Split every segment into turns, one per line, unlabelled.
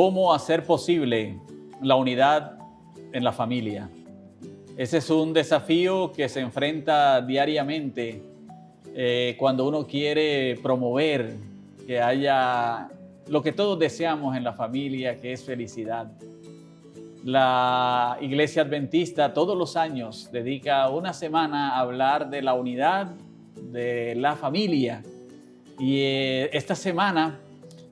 cómo hacer posible la unidad en la familia. Ese es un desafío que se enfrenta diariamente cuando uno quiere promover que haya lo que todos deseamos en la familia, que es felicidad. La Iglesia Adventista todos los años dedica una semana a hablar de la unidad de la familia. Y esta semana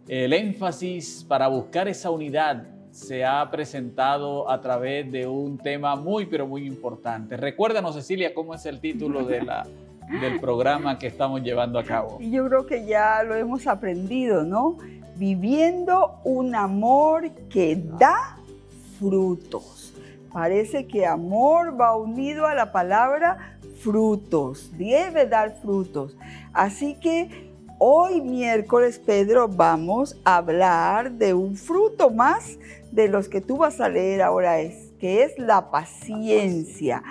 el énfasis para buscar esa unidad se ha presentado a través de un tema muy, pero muy importante. Recuérdanos, Cecilia, cómo es el título del programa que estamos llevando a cabo.
Yo creo que ya lo hemos aprendido, ¿no? Viviendo un amor que da frutos. Parece que amor va unido a la palabra frutos, debe dar frutos. Así que hoy miércoles, Pedro, vamos a hablar de un fruto más de los que tú vas a leer ahora, que es la paciencia,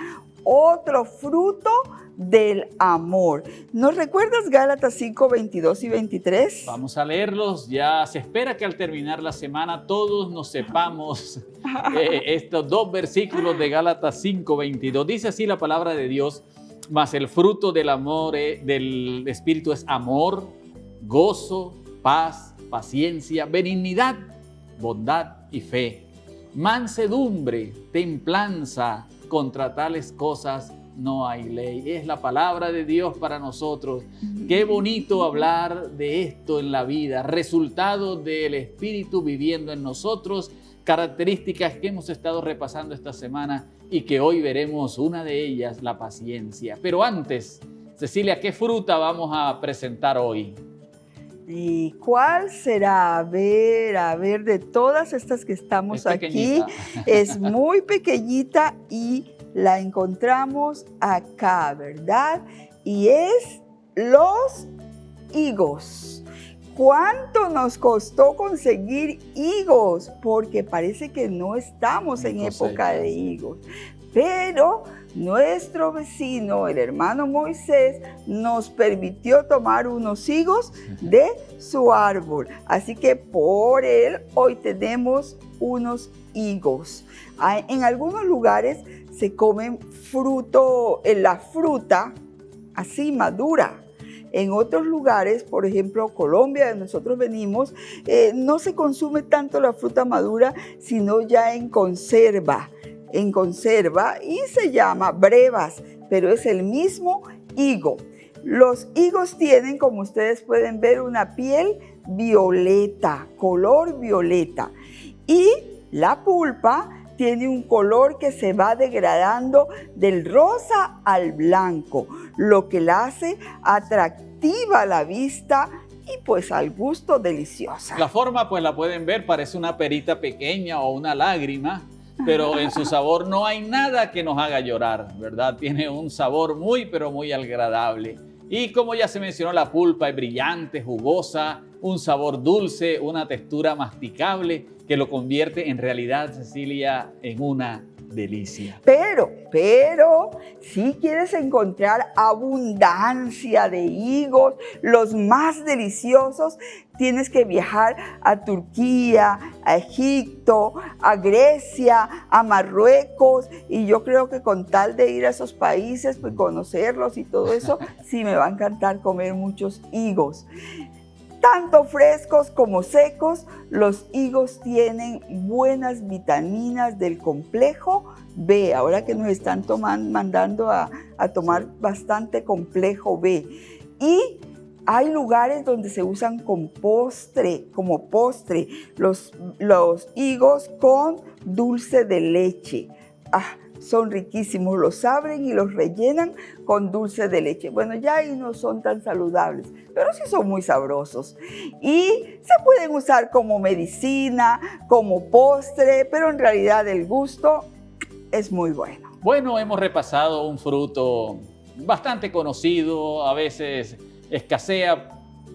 otro fruto del amor. ¿Nos recuerdas Gálatas 5, 22 y 23?
Vamos a leerlos. Ya se espera que al terminar la semana todos nos sepamos estos dos versículos de Gálatas 5, 22. Dice así la palabra de Dios: mas el fruto del amor, del Espíritu es amor, gozo, paz, paciencia, benignidad, bondad y fe, mansedumbre, templanza. Contra tales cosas no hay ley. Es la palabra de Dios para nosotros. Qué bonito hablar de esto en la vida, resultado del Espíritu viviendo en nosotros, características que hemos estado repasando esta semana y que hoy veremos una de ellas, la paciencia. Pero antes, Cecilia, ¿qué fruta vamos a presentar hoy?
¿Y cuál será? A ver, de todas estas que estamos aquí, es muy pequeñita y la encontramos acá, ¿verdad? Y es los higos. ¿Cuánto nos costó conseguir higos? Porque parece que no estamos en época de higos. Pero nuestro vecino, el hermano Moisés, nos permitió tomar unos higos de su árbol. Así que por él hoy tenemos unos higos. En algunos lugares se comen la fruta así madura. En otros lugares, por ejemplo, Colombia, de nosotros venimos, no se consume tanto la fruta madura, sino ya en conserva y se llama brevas, pero es el mismo higo. Los higos tienen, como ustedes pueden ver, una piel violeta, color violeta, y la pulpa tiene un color que se va degradando del rosa al blanco, lo que la hace atractiva a la vista y pues al gusto deliciosa.
La forma pues la pueden ver, parece una perita pequeña o una lágrima, pero en su sabor no hay nada que nos haga llorar, ¿verdad? Tiene un sabor muy, pero muy agradable. Y como ya se mencionó, la pulpa es brillante, jugosa, un sabor dulce, una textura masticable que lo convierte en realidad, Cecilia, en una delicia.
Pero, si quieres encontrar abundancia de higos, los más deliciosos, tienes que viajar a Turquía, a Egipto, a Grecia, a Marruecos, y yo creo que con tal de ir a esos países, pues conocerlos y todo eso, sí me va a encantar comer muchos higos. Tanto frescos como secos, los higos tienen buenas vitaminas del complejo B. Ahora que nos están mandando a tomar bastante complejo B. Y hay lugares donde se usan como postre, los higos con dulce de leche. Son riquísimos, los abren y los rellenan con dulce de leche. Bueno, ya ahí no son tan saludables, pero sí son muy sabrosos. Y se pueden usar como medicina, como postre, pero en realidad el gusto es muy bueno.
Bueno, hemos repasado un fruto bastante conocido, a veces escasea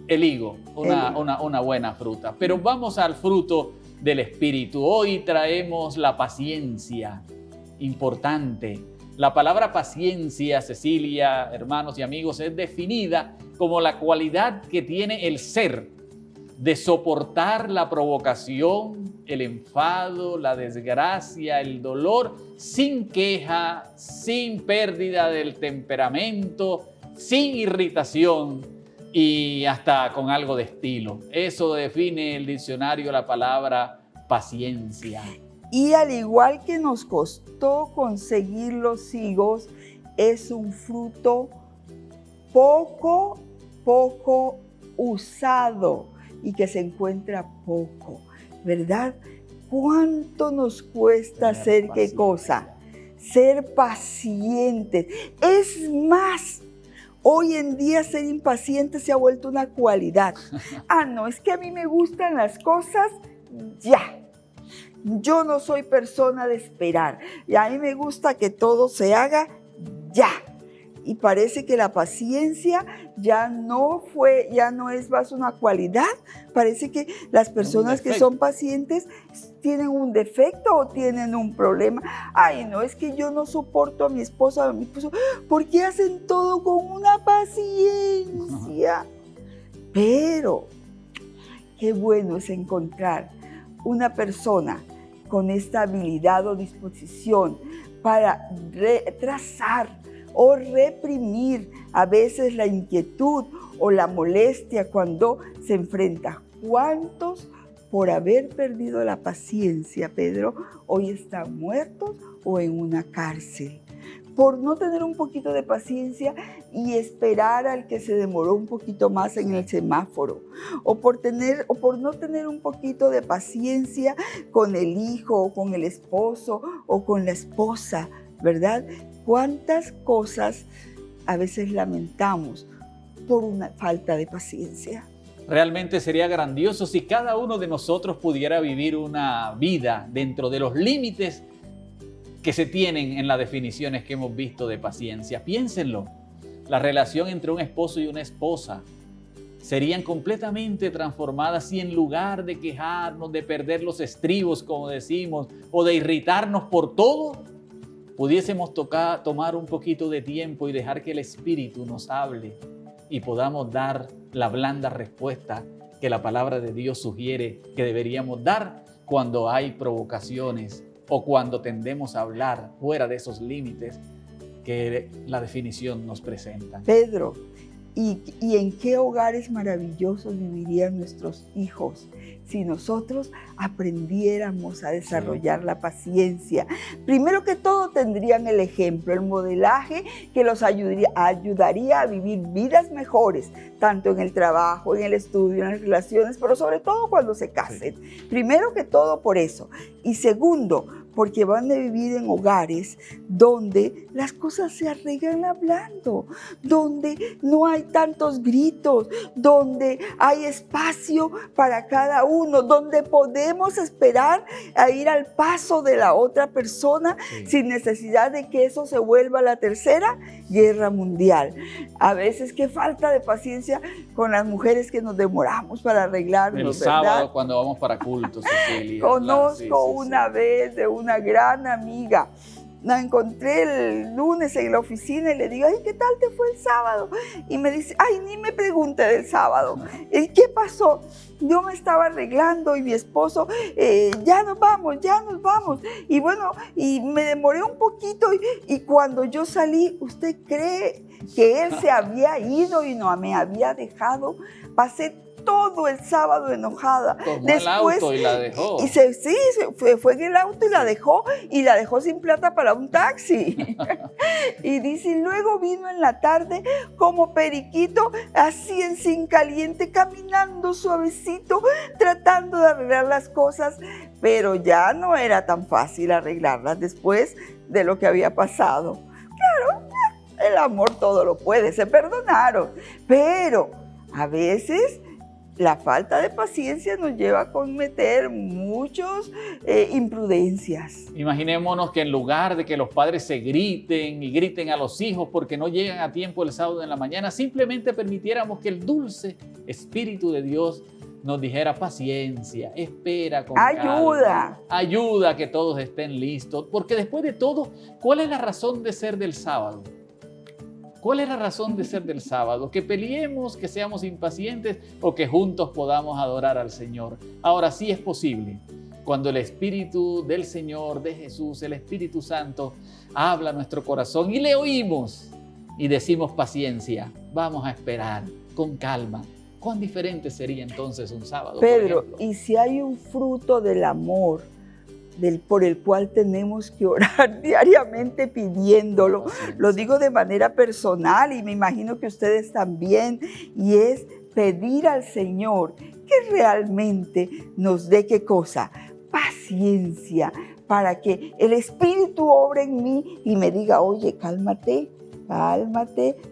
el higo, una buena fruta. Pero vamos al fruto del Espíritu. Hoy traemos la paciencia. Importante. La palabra paciencia, Cecilia, hermanos y amigos, es definida como la cualidad que tiene el ser de soportar la provocación, el enfado, la desgracia, el dolor, sin queja, sin pérdida del temperamento, sin irritación y hasta con algo de estilo. Eso define el diccionario la palabra paciencia.
Y al igual que nos costó conseguir los higos, es un fruto poco usado y que se encuentra poco, ¿verdad? ¿Cuánto nos cuesta hacer qué cosa? Ser pacientes. Es más, hoy en día ser impaciente se ha vuelto una cualidad. No, es que a mí me gustan las cosas ya. Yo no soy persona de esperar y a mí me gusta que todo se haga ya. Y parece que la paciencia ya no es más una cualidad. Parece que las personas que son pacientes tienen un defecto o tienen un problema. Ay, no, es que yo no soporto a mi esposa o a mi esposo. ¿Por qué hacen todo con una paciencia? Pero qué bueno es encontrar una persona con esta habilidad o disposición para trazar o reprimir a veces la inquietud o la molestia cuando se enfrenta. ¿Cuántos por haber perdido la paciencia, Pedro, hoy están muertos o en una cárcel? Por no tener un poquito de paciencia y esperar al que se demoró un poquito más en el semáforo, o por no tener un poquito de paciencia con el hijo o con el esposo o con la esposa, ¿verdad? ¿Cuántas cosas a veces lamentamos por una falta de paciencia?
Realmente sería grandioso si cada uno de nosotros pudiera vivir una vida dentro de los límites que se tienen en las definiciones que hemos visto de paciencia. Piénsenlo, la relación entre un esposo y una esposa serían completamente transformadas si en lugar de quejarnos, de perder los estribos, como decimos, o de irritarnos por todo, pudiésemos tomar un poquito de tiempo y dejar que el Espíritu nos hable y podamos dar la blanda respuesta que la palabra de Dios sugiere que deberíamos dar cuando hay provocaciones o cuando tendemos a hablar fuera de esos límites que la definición nos presenta.
Pedro, ¿y en qué hogares maravillosos vivirían nuestros hijos si nosotros aprendiéramos a desarrollar la paciencia? Primero que todo tendrían el ejemplo, el modelaje que los ayudaría a vivir vidas mejores, tanto en el trabajo, en el estudio, en las relaciones, pero sobre todo cuando se casen. Sí. Primero que todo por eso. Y segundo, porque van a vivir en hogares donde las cosas se arreglan hablando, donde no hay tantos gritos, donde hay espacio para cada uno, donde podemos esperar a ir al paso de la otra persona sin necesidad de que eso se vuelva la tercera guerra mundial. A veces qué falta de paciencia con las mujeres que nos demoramos para arreglarnos,
el
¿verdad?
sábado cuando vamos para cultos, Cecilia.
Conozco una vez de una gran amiga. La encontré el lunes en la oficina y le digo, ay, ¿qué tal te fue el sábado? Y me dice, ay, ni me pregunte del sábado. ¿Y qué pasó? Yo me estaba arreglando y mi esposo, ya nos vamos. Y bueno, y me demoré un poquito y cuando yo salí, ¿usted cree que él se había ido y no me había dejado? Pasé todo el sábado enojada.
Tomó el auto y la dejó.
Y se fue en el auto y la dejó sin plata para un taxi. Y dice, luego vino en la tarde como periquito, así en sin caliente, caminando suavecito, tratando de arreglar las cosas, pero ya no era tan fácil arreglarlas después de lo que había pasado. Claro, el amor todo lo puede, se perdonaron, pero a veces la falta de paciencia nos lleva a cometer muchas imprudencias.
Imaginémonos que en lugar de que los padres se griten y griten a los hijos porque no llegan a tiempo el sábado en la mañana, simplemente permitiéramos que el dulce Espíritu de Dios nos dijera paciencia, espera con calma, ayuda a que todos estén listos. Porque después de todo, ¿cuál es la razón de ser del sábado? ¿Cuál es la razón de ser del sábado? ¿Que peleemos, que seamos impacientes o que juntos podamos adorar al Señor? Ahora sí es posible. Cuando el Espíritu del Señor, de Jesús, el Espíritu Santo, habla a nuestro corazón y le oímos y decimos paciencia, vamos a esperar con calma. ¿Cuán diferente sería entonces un sábado?
Pedro, y si hay un fruto del amor por el cual tenemos que orar diariamente pidiéndolo, lo digo de manera personal y me imagino que ustedes también, y es pedir al Señor que realmente nos dé ¿qué cosa? Paciencia, para que el Espíritu obre en mí y me diga, oye, cálmate,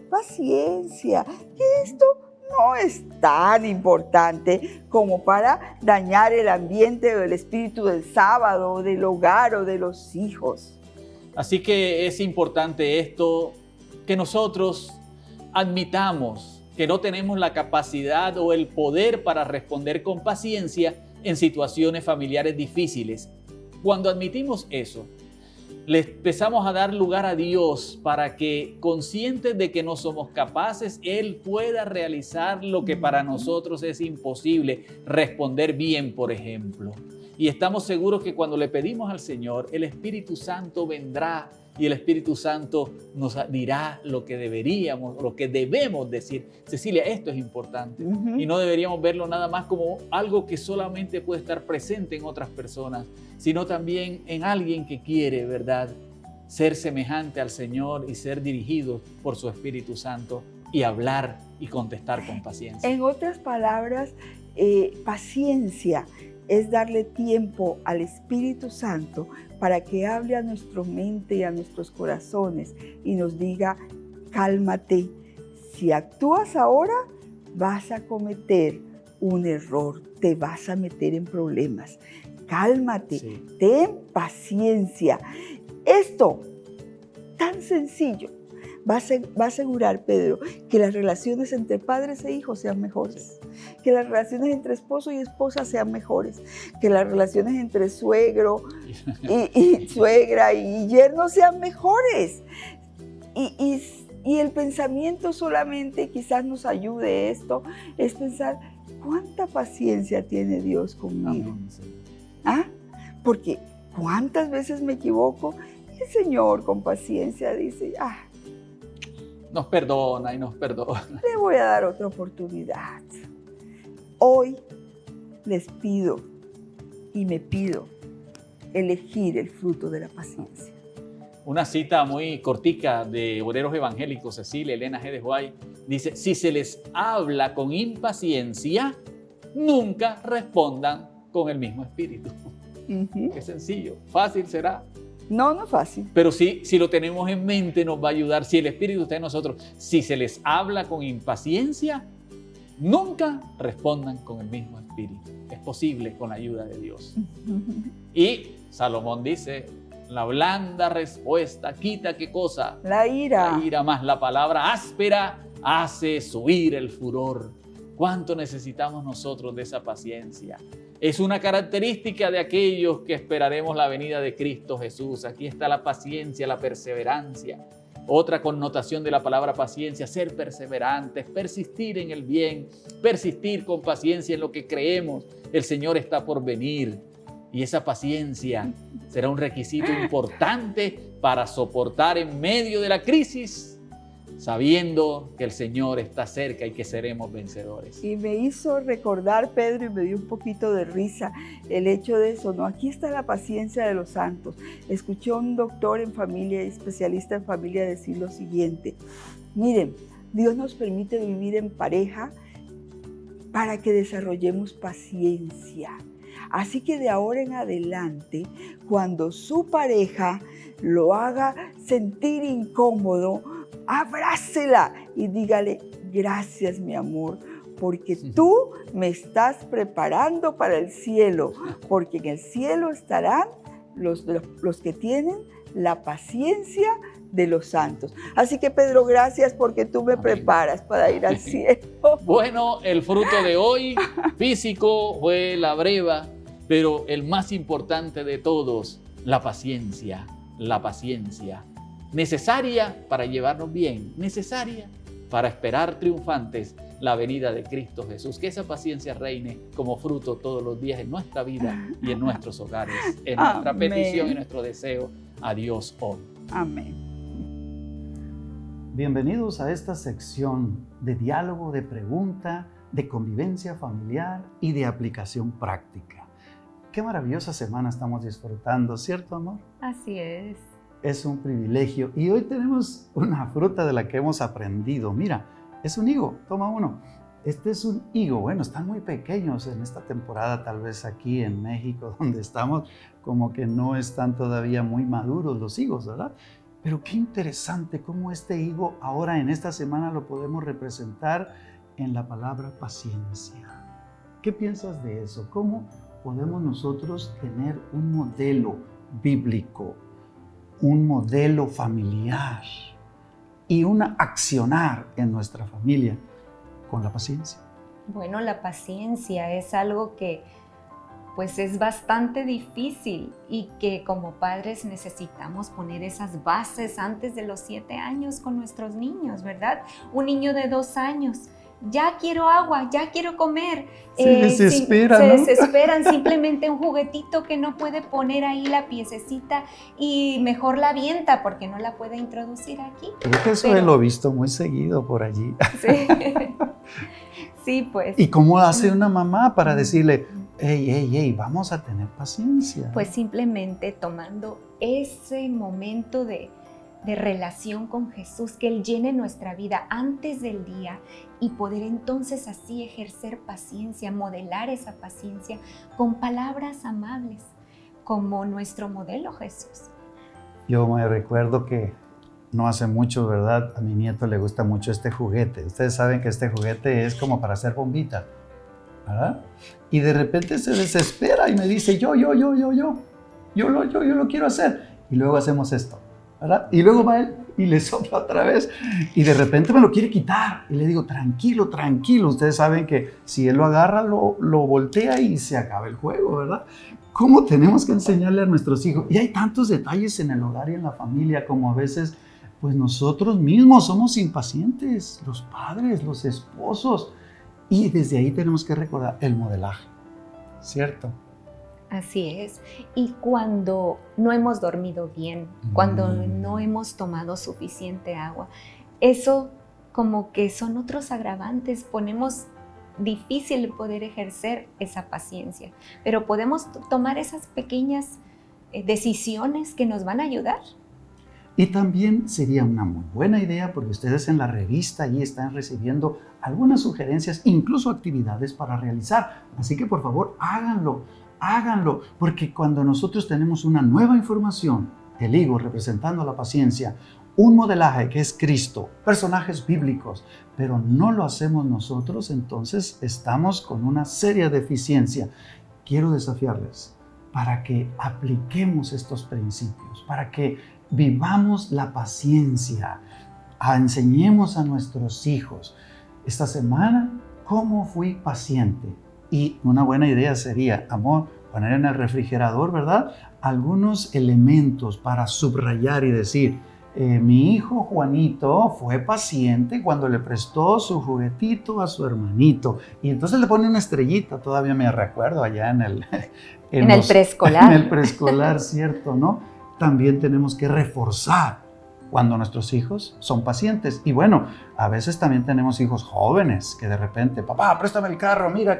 paciencia, que esto no es tan importante como para dañar el ambiente o el espíritu del sábado, del hogar o de los hijos.
Así que es importante esto, que nosotros admitamos que no tenemos la capacidad o el poder para responder con paciencia en situaciones familiares difíciles. Cuando admitimos eso, le empezamos a dar lugar a Dios para que, conscientes de que no somos capaces, Él pueda realizar lo que para nosotros es imposible, responder bien, por ejemplo. Y estamos seguros que cuando le pedimos al Señor, el Espíritu Santo vendrá y el Espíritu Santo nos dirá lo que deberíamos, lo que debemos decir. Cecilia, esto es importante. Y no deberíamos verlo nada más como algo que solamente puede estar presente en otras personas, sino también en alguien que quiere, ¿verdad?, ser semejante al Señor y ser dirigido por su Espíritu Santo y hablar y contestar con paciencia.
En otras palabras, paciencia es darle tiempo al Espíritu Santo para que hable a nuestra mente y a nuestros corazones y nos diga, cálmate, si actúas ahora vas a cometer un error, te vas a meter en problemas. Cálmate, ten paciencia. Esto, tan sencillo, va a asegurar, Pedro, que las relaciones entre padres e hijos sean mejores, que las relaciones entre esposo y esposa sean mejores, que las relaciones entre suegro y suegra y yerno sean mejores. Y el pensamiento solamente quizás nos ayude esto, es pensar, ¿cuánta paciencia tiene Dios conmigo? ¿Ah? Porque ¿cuántas veces me equivoco? Y el Señor con paciencia dice,
nos perdona y nos perdona.
Le voy a dar otra oportunidad. Hoy les pido y me pido elegir el fruto de la paciencia.
Una cita muy cortica de Obreros Evangélicos, Cecilia Elena G. de White, dice, si se les habla con impaciencia, nunca respondan con el mismo espíritu. Qué sencillo, fácil será.
No es fácil.
Pero si lo tenemos en mente, nos va a ayudar. Si el Espíritu está en nosotros, si se les habla con impaciencia, nunca respondan con el mismo espíritu. Es posible con la ayuda de Dios. Y Salomón dice, la blanda respuesta quita ¿qué cosa?
La ira.
La ira, más la palabra áspera hace subir el furor. ¿Cuánto necesitamos nosotros de esa paciencia? Es una característica de aquellos que esperaremos la venida de Cristo Jesús. Aquí está la paciencia, la perseverancia. Otra connotación de la palabra paciencia, ser perseverantes, persistir en el bien, persistir con paciencia en lo que creemos. El Señor está por venir y esa paciencia será un requisito importante para soportar en medio de la crisis, sabiendo que el Señor está cerca y que seremos vencedores.
Y me hizo recordar, Pedro, y me dio un poquito de risa el hecho de eso, ¿no? Aquí está la paciencia de los santos. Escuché a un doctor en familia, especialista en familia, decir lo siguiente. Miren, Dios nos permite vivir en pareja para que desarrollemos paciencia. Así que de ahora en adelante, cuando su pareja lo haga sentir incómodo, abrácela y dígale, gracias mi amor, porque tú me estás preparando para el cielo, porque en el cielo estarán los que tienen la paciencia de los santos. Así que Pedro, gracias porque tú me preparas para ir al cielo.
Bueno, el fruto de hoy físico fue la breva, pero el más importante de todos, la paciencia, la paciencia. necesaria para llevarnos bien, necesaria para esperar triunfantes la venida de Cristo Jesús. Que esa paciencia reine como fruto todos los días en nuestra vida y en nuestros hogares. En nuestra petición y nuestro deseo a Dios hoy.
Amén.
Bienvenidos a esta sección de diálogo, de pregunta, de convivencia familiar y de aplicación práctica. Qué maravillosa semana estamos disfrutando, ¿cierto, amor?
Así es.
Es un privilegio. Y hoy tenemos una fruta de la que hemos aprendido. Mira, es un higo, toma uno. Este es un higo. Bueno, están muy pequeños en esta temporada, tal vez aquí en México, donde estamos, como que no están todavía muy maduros los higos, ¿verdad? Pero qué interesante cómo este higo ahora en esta semana lo podemos representar en la palabra paciencia. ¿Qué piensas de eso? ¿Cómo podemos nosotros tener un modelo bíblico, un modelo familiar y un accionar en nuestra familia con la paciencia?
Bueno, la paciencia es algo que pues es bastante difícil y que como padres necesitamos poner esas bases antes de los 7 años con nuestros niños, ¿verdad? Un niño de 2 años, ya quiero agua, ya quiero comer.
Se desesperan,
se
¿no?
desesperan, simplemente un juguetito que no puede poner ahí la piececita y mejor la avienta porque no la puede introducir aquí.
Creo que eso lo he visto muy seguido por allí.
Sí, sí pues.
¿Y cómo hace una mamá para decirle, hey, vamos a tener paciencia?
Pues simplemente tomando ese momento de relación con Jesús, que Él llene nuestra vida antes del día y poder entonces así ejercer paciencia, modelar esa paciencia con palabras amables, como nuestro modelo Jesús.
Yo me recuerdo que no hace mucho, ¿verdad? A mi nieto le gusta mucho este juguete. Ustedes saben que este juguete es como para hacer bombita, ¿verdad? Y de repente se desespera y me dice, yo lo quiero hacer. Y luego hacemos esto, ¿verdad? Y luego va él y le sopla otra vez y de repente me lo quiere quitar. Y le digo, tranquilo. Ustedes saben que si él lo agarra, lo voltea y se acaba el juego, ¿verdad? ¿Cómo tenemos que enseñarle a nuestros hijos? Y hay tantos detalles en el hogar y en la familia, como a veces, pues nosotros mismos somos impacientes, los padres, los esposos. Y desde ahí tenemos que recordar el modelaje, ¿cierto?
Así es. Y cuando no hemos dormido bien, cuando no hemos tomado suficiente agua, eso como que son otros agravantes. Ponemos difícil poder ejercer esa paciencia, pero podemos tomar esas pequeñas decisiones que nos van a ayudar.
Y también sería una muy buena idea, porque ustedes en la revista allí están recibiendo algunas sugerencias, incluso actividades para realizar. Así que por favor háganlo, porque cuando nosotros tenemos una nueva información, el higo representando la paciencia, un modelaje que es Cristo, personajes bíblicos, pero no lo hacemos nosotros, entonces estamos con una seria deficiencia. Quiero desafiarles para que apliquemos estos principios, para que vivamos la paciencia, enseñemos a nuestros hijos. Esta semana, ¿cómo fui paciente? Y una buena idea sería, amor, poner en el refrigerador, ¿verdad? Algunos elementos para subrayar y decir, mi hijo Juanito fue paciente cuando le prestó su juguetito a su hermanito. Y entonces le pone una estrellita, todavía me recuerdo allá en el
preescolar.
En el preescolar, ¿cierto, no? También tenemos que reforzar cuando nuestros hijos son pacientes. Y bueno, a veces también tenemos hijos jóvenes que de repente, papá, préstame el carro, mira.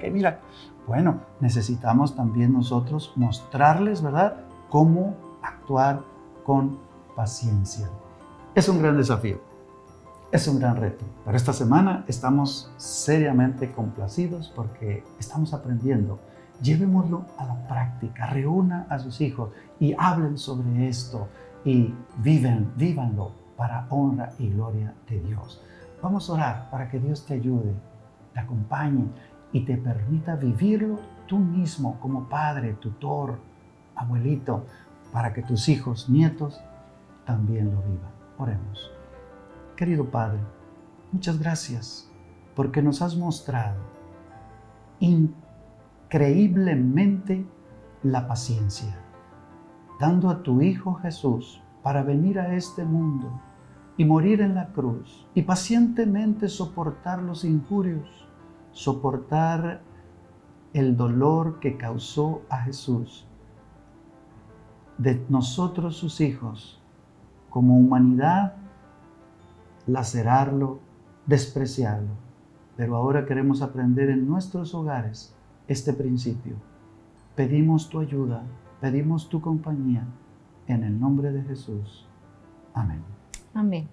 Bueno, necesitamos también nosotros mostrarles, ¿verdad?, cómo actuar con paciencia. Es un gran desafío, es un gran reto, pero esta semana estamos seriamente complacidos porque estamos aprendiendo. Llevémoslo a la práctica, reúna a sus hijos y hablen sobre esto y vívanlo para honra y gloria de Dios. Vamos a orar para que Dios te ayude, te acompañe y te permita vivirlo tú mismo como padre, tutor, abuelito, para que tus hijos, nietos, también lo vivan. Oremos. Querido Padre, muchas gracias porque nos has mostrado increíblemente la paciencia, dando a tu Hijo Jesús para venir a este mundo y morir en la cruz y pacientemente soportar los injurios, soportar el dolor que causó a Jesús, de nosotros sus hijos, como humanidad, lacerarlo, despreciarlo. Pero ahora queremos aprender en nuestros hogares este principio. Pedimos tu ayuda, pedimos tu compañía, en el nombre de Jesús. Amén.
Amén.